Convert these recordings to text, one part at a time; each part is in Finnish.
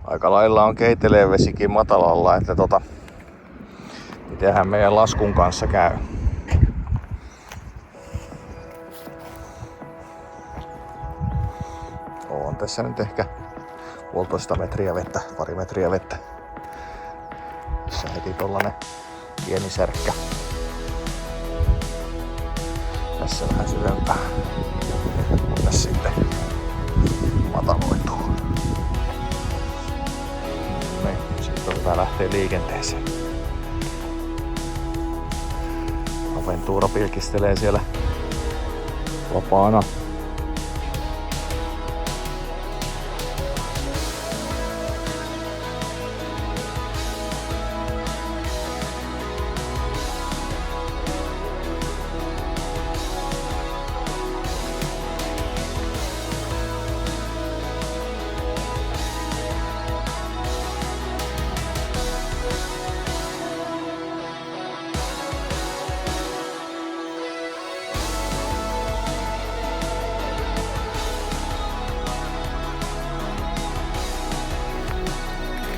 Aika lailla on keiteleen vesikin matalalla, että mitenhän meidän laskun kanssa käy. On tässä nyt ehkä 1,5 metriä vettä, pari metriä vettä. Tässä heti tollanen pieni särkkä. Tässä vähän syvempää. Tässä sitten mataloituu. Niin, siitä on hyvä lähteä liikenteeseen. Aventura pilkistelee siellä vapaana.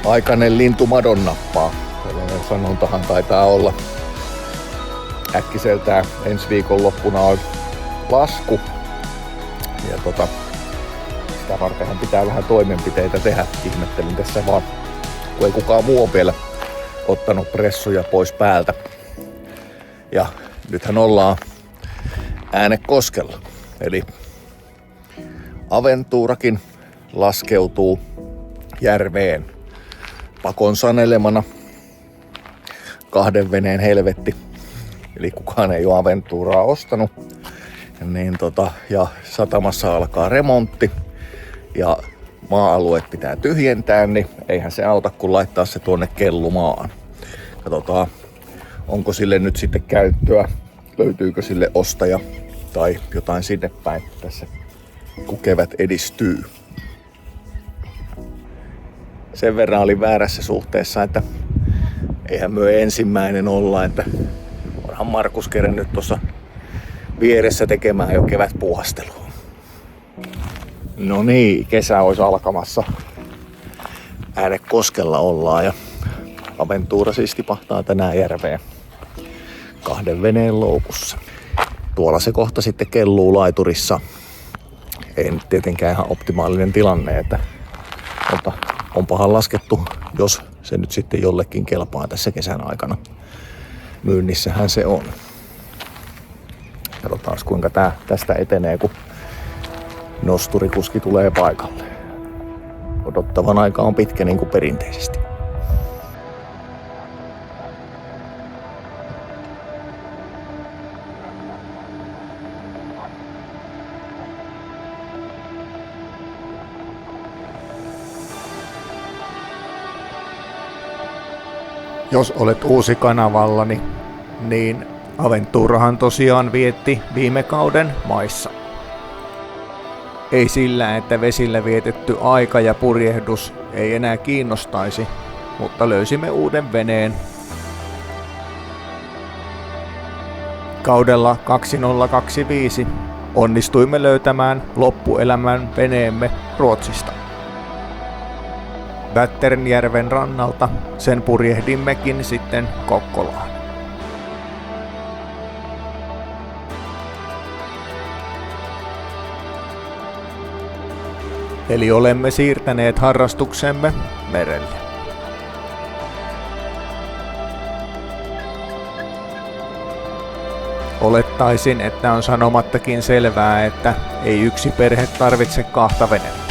Aikainen lintu madon nappaa. Tällainen sanontahan taitaa olla. Äkkiseltään ensi viikon loppuna on lasku. Ja sitä vartenhan pitää vähän toimenpiteitä tehdä. Ihmettelin tässä vaan, kun ei kukaan muu ole vielä ottanut pressuja pois päältä. Ja nythän ollaan Äänekoskella. Eli Aventurakin laskeutuu järveen pakon sanelemana. 2 veneen helvetti. Eli kukaan ei ole Aventuraa ostanut. Niin ja satamassa alkaa remontti. Ja maa-alueet pitää tyhjentää, niin eihän se auta kun laittaa se tuonne kellumaan. Katsotaan, onko sille nyt sitten käyttöä. Löytyykö sille ostaja tai jotain sinne päin tässä, kun kevät edistyy. Sen verran oli väärässä suhteessa, että eihän myö ensimmäinen olla, että onhan Markus kerennyt tuossa vieressä tekemään jo kevätpuuhastelua. No niin, kesä olisi alkamassa. Äänekoskella ollaan ja Aventura siis tipahtaa tänään järveen 2 veneen loukussa. Tuolla se kohta sitten kelluu laiturissa. Ei nyt tietenkään ihan optimaalinen tilanne, mutta onpahan laskettu, jos se nyt sitten jollekin kelpaa tässä kesän aikana. Myynnissähän se on. Katsotaan kuinka tästä etenee, kun nosturikuski tulee paikalle. Odottavan aika on pitkä niin kuin perinteisesti. Jos olet uusi kanavallani, niin Aventurahan tosiaan vietti viime kauden maissa. Ei sillä, että vesillä vietetty aika ja purjehdus ei enää kiinnostaisi, mutta löysimme uuden veneen. Kaudella 2025 onnistuimme löytämään loppuelämän veneemme Ruotsista. Vätternjärven rannalta sen purjehdimmekin sitten Kokkolaan. Eli olemme siirtäneet harrastuksemme merelle. Olettaisin, että on sanomattakin selvää, että ei yksi perhe tarvitse 2 venettä.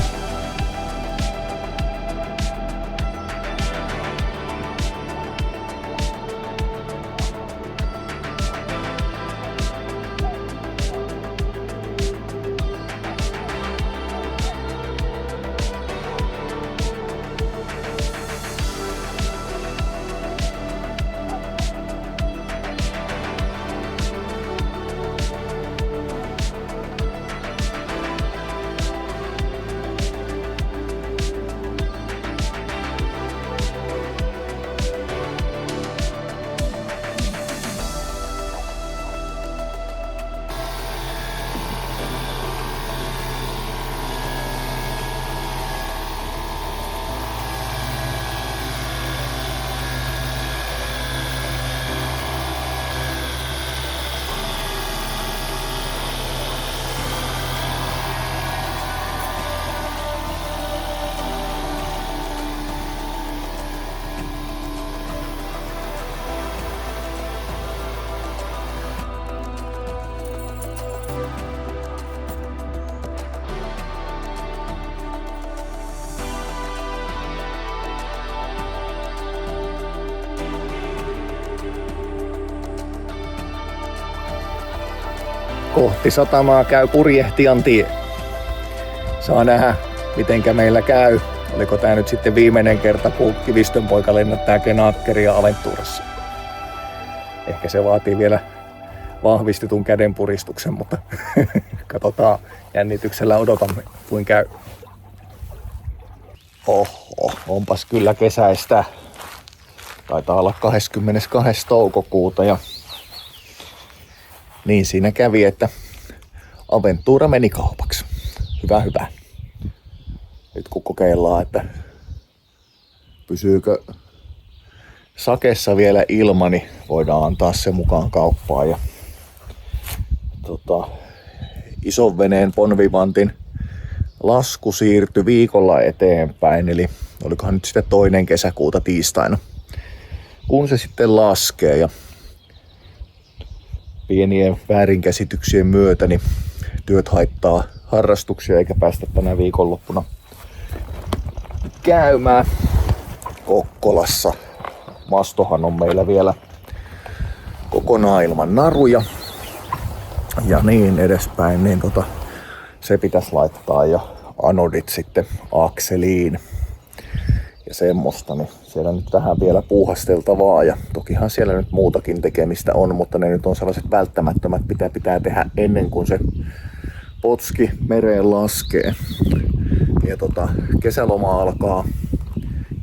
kohti satamaa käy purjehtijan tie. Saa nähdä, mitenkä meillä käy. Oliko tää nyt sitten viimeinen kerta, kun Kivistön poika lennättää Kenakkeria Aventurassa. Ehkä se vaatii vielä vahvistetun kädenpuristuksen, mutta katsotaan, jännityksellä odotamme, kuin käy. Onpas kyllä kesäistä. Taitaa olla 22. toukokuuta ja niin siinä kävi, että Aventura meni kaupaksi. Hyvä. Nyt kun kokeillaan, että pysyykö sakessa vielä ilma, niin voidaan antaa se mukaan kauppaan. Ja ison veneen Bonvivantin lasku siirtyi viikolla eteenpäin, eli olikohan nyt sitten 2. kesäkuuta tiistaina, kun se sitten laskee. Ja pienien väärinkäsityksien myötä niin työt haittaa harrastuksia eikä päästä tänä viikonloppuna käymään Kokkolassa. Mastohan on meillä vielä kokonaan ilman naruja ja niin edespäin, niin se pitäisi laittaa ja anodit sitten akseliin ja semmoista, niin siellä nyt vähän vielä puuhasteltavaa ja tokihan siellä nyt muutakin tekemistä on, mutta ne nyt on sellaiset välttämättömät, pitää tehdä ennen kuin se potski mereen laskee. Ja kesäloma alkaa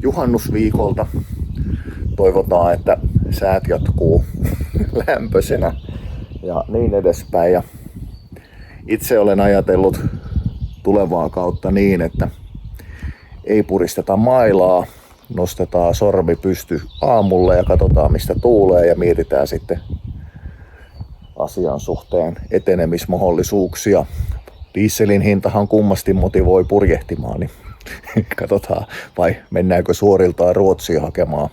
juhannusviikolta. Toivotaan, että säät jatkuu lämpöisenä ja niin edespäin. Ja itse olen ajatellut tulevaa kautta niin, että ei puristeta mailaa, nostetaan sormi pysty aamulla ja katsotaan mistä tuulee ja mietitään sitten asian suhteen etenemismahdollisuuksia. Dieselin hintahan kummasti motivoi purjehtimaan, niin katsotaan vai mennäänkö suoriltaan Ruotsiin hakemaan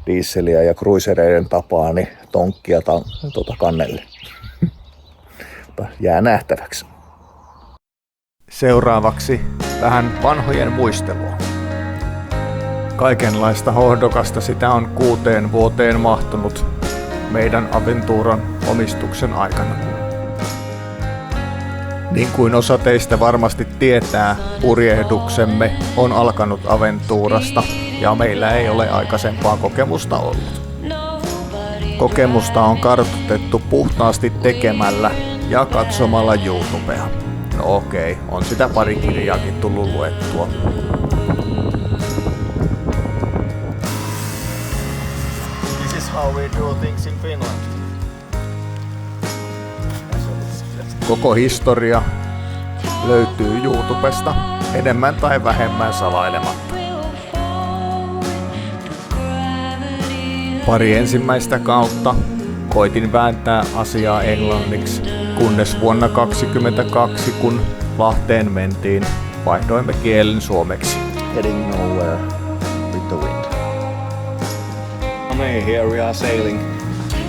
dieseliä ja cruisereiden tapaa niin tonkkia kannelle. Jää nähtäväksi. Seuraavaksi vähän vanhojen muistelua. Kaikenlaista hohdokasta sitä on 6 vuoteen mahtunut meidän Aventuran omistuksen aikana. Niin kuin osa teistä varmasti tietää, purjehduksemme on alkanut Aventurasta ja meillä ei ole aikaisempaa kokemusta ollut. Kokemusta on kartoitettu puhtaasti tekemällä ja katsomalla YouTubea. No okei, on sitä pari kirjaakin tullut luettua. This is how we do things in Finland. Koko historia löytyy YouTubesta enemmän tai vähemmän salailematta. Pari ensimmäistä kautta koitin vääntää asiaa englanniksi, kunnes vuonna 2022, kun Lahteen mentiin, vaihdoimme kielen suomeksi. Heading nowhere with the wind. Here we are sailing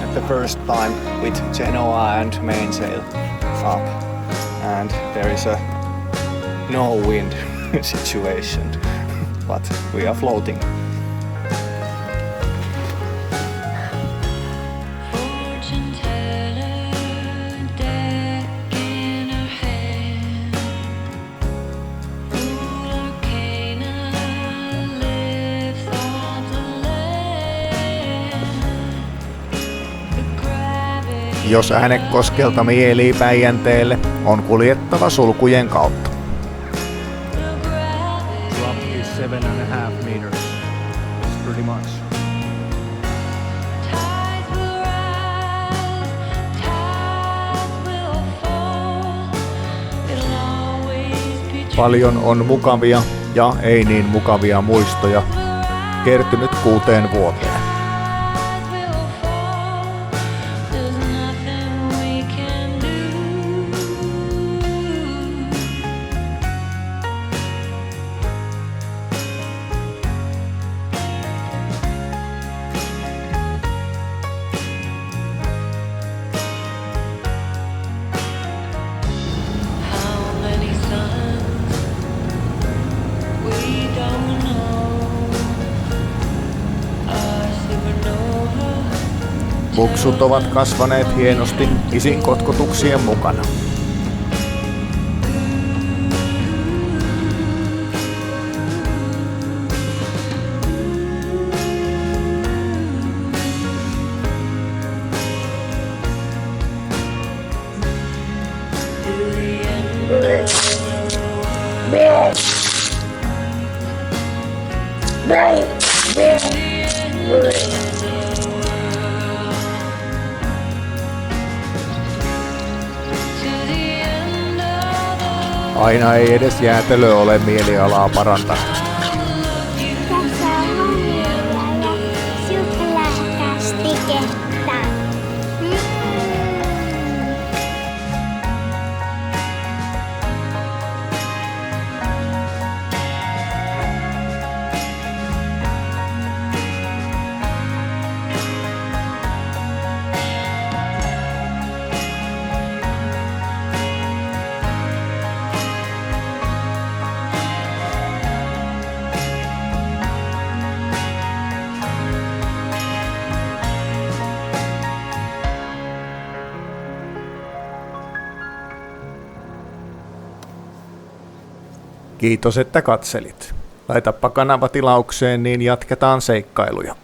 at the first time with Genoa and mainsail up, and there is a no wind situation, but we are floating. Jos Äänekoskelta mielii Päijänteelle, on kuljettava sulkujen kautta. Drop is 7.5 meters. It's pretty much. Paljon on mukavia ja ei niin mukavia muistoja kertynyt 6 vuoteen. We don't know. Muksut ovat kasvaneet hienosti isin kotkotuksien mukana. Aina ei edes jäätelö ole mielialaa parantanut. Tässä on vanilja ja suklaakastiketta. Kiitos, että katselit. Laitapa kanava tilaukseen, niin jatketaan seikkailuja.